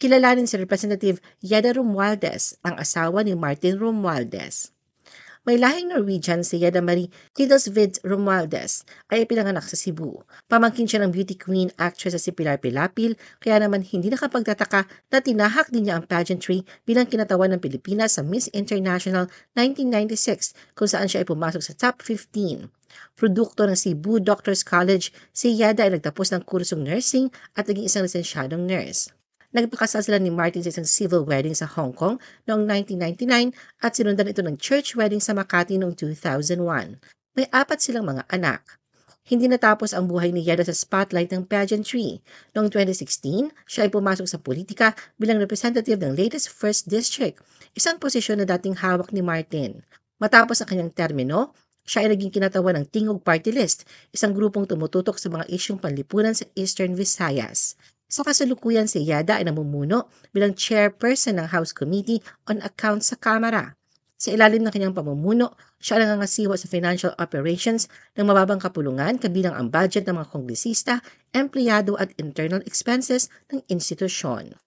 Kilalanin si Representative Yeda Romualdez, ang asawa ni Martin Romualdez. May lahing Norwegian si Yeda Marie Tidelsvid Romualdez ay ipinanganak sa Cebu. Pamangkin siya ng beauty queen actress na si Pilar Pilapil, kaya naman hindi nakapagtataka na tinahak din niya ang pageantry bilang kinatawan ng Pilipinas sa Miss International 1996 kung saan siya ay pumasok sa top 15. Produkto ng Cebu Doctors College, si Yeda ay nagtapos ng kursong nursing at naging isang lisensyadong nurse. Nagpakasal sila ni Martin sa isang civil wedding sa Hong Kong noong 1999 at sinundan ito ng church wedding sa Makati noong 2001. May 4 silang mga anak. Hindi natapos ang buhay ni Yeda sa spotlight ng pageantry. Noong 2016, siya ay pumasok sa politika bilang representative ng latest 1st District, isang posisyon na dating hawak ni Martin. Matapos ang kanyang termino, siya ay naging kinatawan ng Tingog Party List, isang grupong tumututok sa mga isyong panlipunan sa Eastern Visayas. Sa kasalukuyan, si Yeda ay namumuno bilang chairperson ng House Committee on Accounts sa Kamara. Sa ilalim ng kanyang pamumuno, siya ay nangangasiwa sa financial operations ng mababang kapulungan kabilang ang budget ng mga kongresista, empleyado at internal expenses ng institusyon.